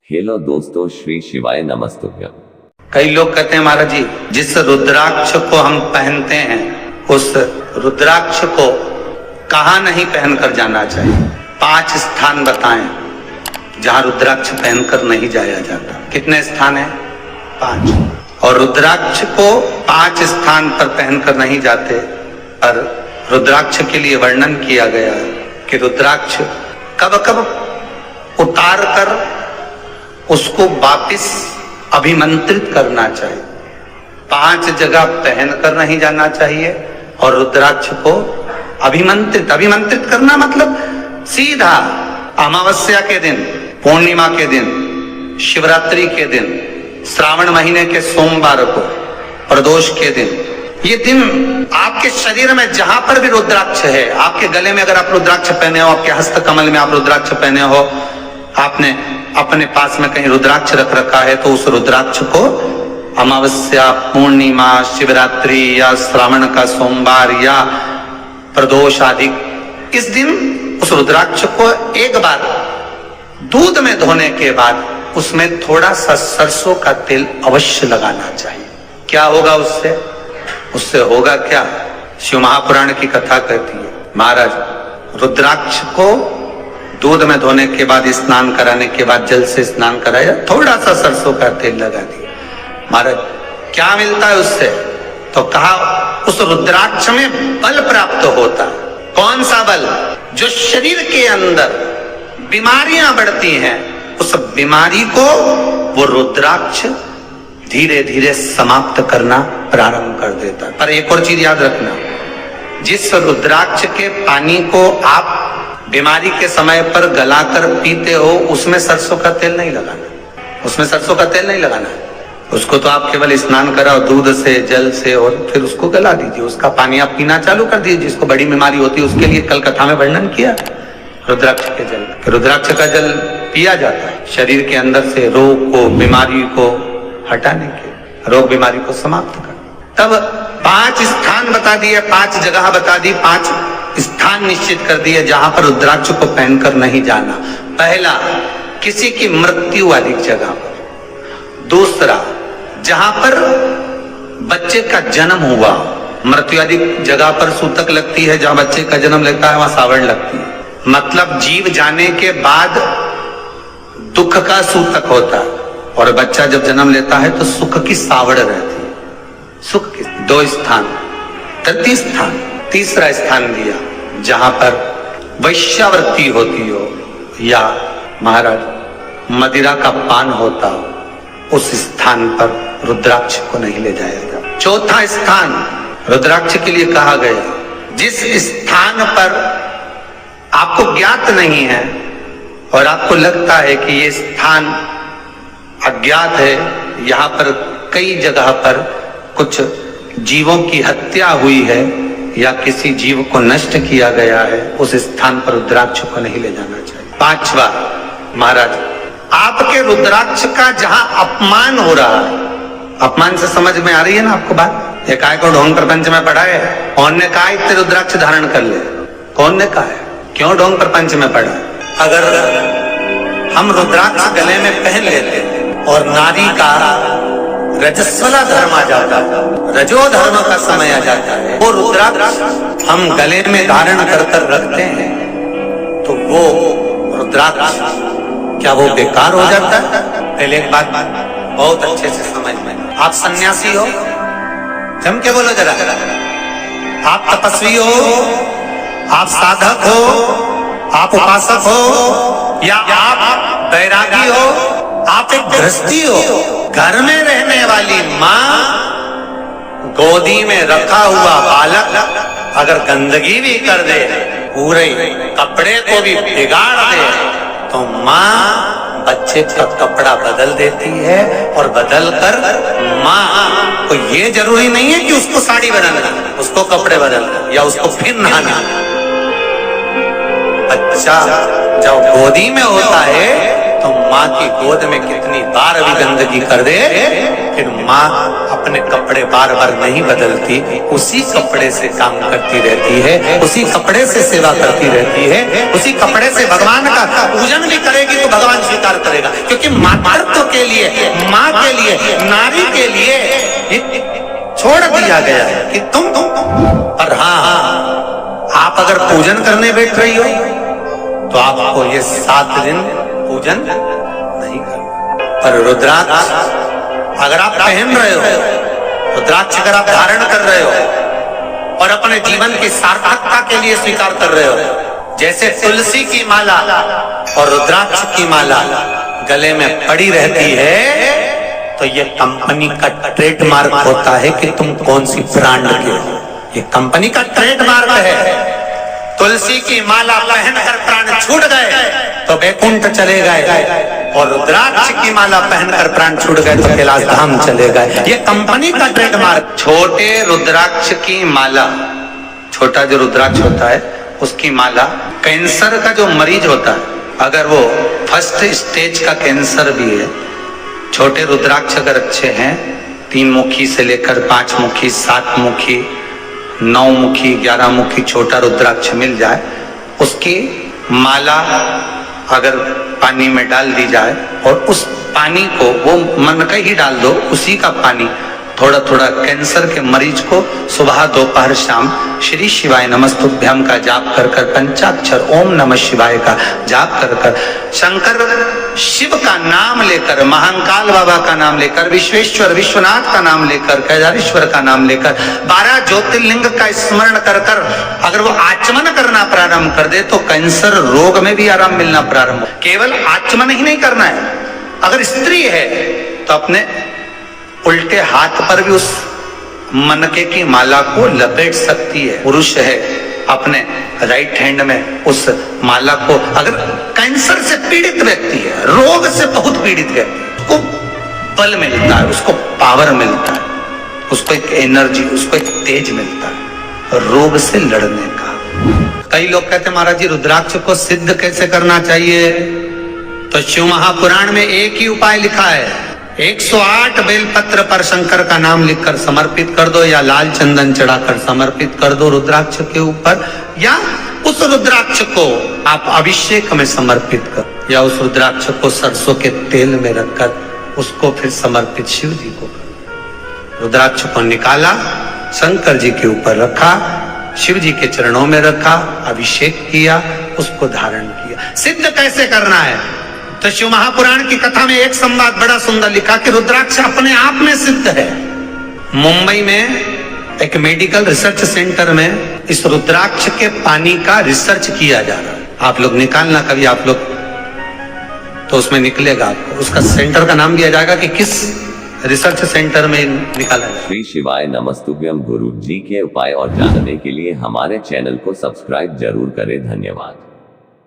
Hello दोस्तों, श्री शिवाय नमस्तुभ्यम। कई लोग कहते हैं महाराज जी, जिस रुद्राक्ष को हम पहनते हैं उस रुद्राक्ष को कहाँ नहीं पहनकर जाना चाहिए। 5 स्थान बताएं जहां रुद्राक्ष पहनकर नहीं जाया जाता। कितने स्थान है? 5। और रुद्राक्ष को 5 स्थान पर पहनकर नहीं जाते। और रुद्राक्ष के लिए वर्णन किया गया है कि रुद्राक्ष कब कब उतार कर उसको वापिस अभिमंत्रित करना चाहिए। 5 जगह पहनकर नहीं जाना चाहिए और रुद्राक्ष को अभिमंत्रित करना मतलब सीधा अमावस्या के दिन, पूर्णिमा के दिन, शिवरात्रि के दिन, श्रावण महीने के सोमवार को, प्रदोष के दिन, ये दिन आपके शरीर में जहां पर भी रुद्राक्ष है, आपके गले में अगर आप रुद्राक्ष पहने हो, आपके हस्त कमल में आप रुद्राक्ष पहने हो, आपने अपने पास में कहीं रुद्राक्ष रख रखा है, तो उस रुद्राक्ष को अमावस्या, पूर्णिमा, शिवरात्रि या श्रावण का सोमवार या प्रदोष आदि, इस दिन उस रुद्राक्ष को एक बार दूध में धोने के बाद उसमें थोड़ा सा सरसों का तेल अवश्य लगाना चाहिए। क्या होगा उससे? उससे होगा क्या? शिव महापुराण की कथा कहती है, महाराज रुद्राक्ष को दूध में धोने के बाद, स्नान कराने के बाद, जल से स्नान कराया, थोड़ा सा सरसों का तेल लगा दिया। महाराज क्या मिलता है उससे? तो कहा उस रुद्राक्ष में बल प्राप्त होता। कौन सा बल? जो शरीर के अंदर बीमारियां बढ़ती हैं, उस बीमारी को वो रुद्राक्ष धीरे धीरे समाप्त करना प्रारंभ कर देता है। पर एक और चीज याद रखना, जिस रुद्राक्ष के पानी को आप बीमारी के समय पर गलाकर पीते हो, उसमें सरसों का तेल नहीं लगाना। उसमें सरसों का तेल नहीं लगाना। उसको तो आप केवल स्नान कराओ दूध से, जल से, और फिर उसको गला दीजिए। उसका पानी आप पीना चालू कर दीजिए। जिसको बड़ी बीमारी होती है उसके लिए कल कथा में वर्णन किया रुद्राक्ष के जल। रुद्राक्ष का जल पिया जाता है शरीर के अंदर से रोग को, बीमारी को हटाने के, रोग बीमारी को समाप्त कर। तब 5 स्थान बता दिए, 5 जगह बता दी, 5 स्थान निश्चित कर दिए जहां पर रुद्राक्ष को पहनकर नहीं जाना। पहला, किसी की मृत्यु वाली जगह पर। दूसरा, जहां पर बच्चे का जन्म हुआ, मृत्यु आदि जगह पर सूतक लगती है। जहां बच्चे का जन्म लेता है वहां सावड़ लगती है। मतलब जीव जाने के बाद दुख का सूतक होता है, और बच्चा जब जन्म लेता है तो सुख की सावड़ रहती है। सुख की 2 स्थान। तृतीय स्थान, तीसरा स्थान दिया जहां पर वैश्यावृत्ति होती हो या महाराज मदिरा का पान होता हो, उस स्थान पर रुद्राक्ष को नहीं ले जाया जाता। चौथा स्थान रुद्राक्ष के लिए कहा गया, जिस स्थान पर आपको ज्ञात नहीं है और आपको लगता है कि ये स्थान अज्ञात है, यहां पर कई जगह पर कुछ जीवों की हत्या हुई है या किसी जीव को नष्ट किया गया है, उस स्थान पर रुद्राक्ष को नहीं ले जाना चाहिए। 5वां, महाराज आपके रुद्राक्ष का जहां अपमान हो रहा है, अपमान से समझ में आ रही है ना आपको बात? एक आय को ढोंग प्रपंच में पढ़ा है, कौन ने कहा इतने रुद्राक्ष धारण कर ले? कौन ने कहा है? क्यों ढोंग प्रपंच में पढ़ा? अगर हम रुद्राक्ष गले में पहन लेते और नारी का रजस्वला धर्म आ जाता, रजो धर्म का समय आ जाता है, वो रुद्राक्ष हम गले में धारण कर रखते हैं, तो वो रुद्राक्ष क्या वो बेकार हो जाता है? पहले एक बात बहुत अच्छे से समझ में, आप सन्यासी हो, जम के बोलो जरा, आप तपस्वी हो, आप साधक हो, आप उपासक हो, या आप बैरागी हो, आप एक गृहस्थी हो, घर में रहने वाली माँ, गोदी में रखा हुआ बालक अगर गंदगी भी कर दे, पूरे कपड़े को भी बिगाड़ दे, तो माँ बच्चे का कपड़ा बदल देती है, और बदल कर माँ को ये जरूरी नहीं है कि उसको साड़ी बदलना, उसको कपड़े बदलना या उसको फिर नहाना। बच्चा जब गोदी में होता है तो माँ की गोद में कितनी बार भी गंदगी कर दे, फिर माँ अपने कपड़े बार बार नहीं बदलती, उसी कपड़े से काम करती रहती है, उसी कपड़े से सेवा करती रहती है, उसी कपड़े से भगवान का पूजन भी करेगी तो भगवान स्वीकार करेगा। क्योंकि मातृत्व के लिए, माँ के लिए, नारी के लिए छोड़ दिया गया है कि तुम पर हाँ, आप अगर पूजन करने बैठ रही हो तो आपको ये 7 दिन पूजन नहीं करना। पर रुद्राक्ष अगर आप पहन रहे हो, रुद्राक्ष अगर आप धारण कर रहे हो और अपने जीवन की सार्थकता के लिए स्वीकार कर रहे हो, जैसे तुलसी की माला और रुद्राक्ष की माला गले में पड़ी रहती है, तो ये कंपनी का ट्रेडमार्क होता है कि तुम कौन सी ब्रांड के हो। ये कंपनी का ट्रेडमार्क है। तुलसी की माला पहनकर प्राण छूट गए तो वैकुंठ चले गए, और रुद्राक्ष की माला पहनकर प्राण छूट गए तो कैलाश धाम चले गए। ये कंपनी का ट्रेडमार्क। छोटे रुद्राक्ष की माला, छोटा जो रुद्राक्ष होता है उसकी माला, कैंसर का जो मरीज होता है, अगर वो फर्स्ट स्टेज का कैंसर भी है, छोटे रुद्राक्ष अगर अच्छे हैं, 3 मुखी से लेकर 5 मुखी, 7 मुखी, 9 मुखी, 11 मुखी छोटा रुद्राक्ष मिल जाए, उसकी माला अगर पानी में डाल दी जाए और उस पानी को वो मन का ही डाल दो, उसी का पानी थोड़ा थोड़ा कैंसर के मरीज को सुबह दोपहर शाम श्री शिवाय नमस्तुभ्यम का जाप कर कर, पंचाक्षर ओम नमः शिवाय का जाप कर कर, शंकर शिव का नाम लेकर, महाकाल बाबा का नाम लेकर, विश्वेश्वर विश्वनाथ का नाम लेकर, केदारेश्वर का नाम लेकर, 12 ज्योतिर्लिंग का स्मरण कर कर अगर वो आचमन करना प्रारंभ कर दे तो कैंसर रोग में भी आराम मिलना प्रारंभ हो। केवल आचमन ही नहीं करना है, अगर स्त्री है तो अपने उल्टे हाथ पर भी उस मनके की माला को लपेट सकती है। पुरुष है अपने राइट हैंड में उस माला को, अगर कैंसर से पीड़ित व्यक्ति है, रोग से बहुत पीड़ित व्यक्ति, उसको बल मिलता है, उसको पावर मिलता है, उसको एक एनर्जी, उसको एक तेज मिलता है रोग से लड़ने का। कई लोग कहते हैं महाराज जी रुद्राक्ष को सिद्ध कैसे करना चाहिए, तो शिव महापुराण में एक ही उपाय लिखा है, 108 बेलपत्र पर शंकर का नाम लिखकर समर्पित कर दो, या लाल चंदन चढ़ाकर समर्पित कर दो रुद्राक्ष के ऊपर, या उस रुद्राक्ष को आप अभिषेक में समर्पित कर, या उस रुद्राक्ष को सरसों के तेल में रखकर उसको फिर समर्पित शिव जी को कर। रुद्राक्ष को निकाला, शंकर जी के ऊपर रखा, शिव जी के चरणों में रखा, अभिषेक किया, उसको धारण किया। सिद्ध कैसे करना है, तो शिव महापुराण की कथा में एक संवाद बड़ा सुंदर लिखा कि रुद्राक्ष अपने आप में सिद्ध है। मुंबई में एक मेडिकल रिसर्च सेंटर में इस रुद्राक्ष के पानी का रिसर्च किया जा रहा है। आप लोग निकालना कभी, आप लोग तो उसमें निकलेगा आपको, उसका सेंटर का नाम दिया जाएगा कि किस रिसर्च सेंटर में निकाला जाए। श्री शिवाय नमस्तुभ्यम। गुरु जी के उपाय और जानने के लिए हमारे चैनल को सब्सक्राइब जरूर करें। धन्यवाद।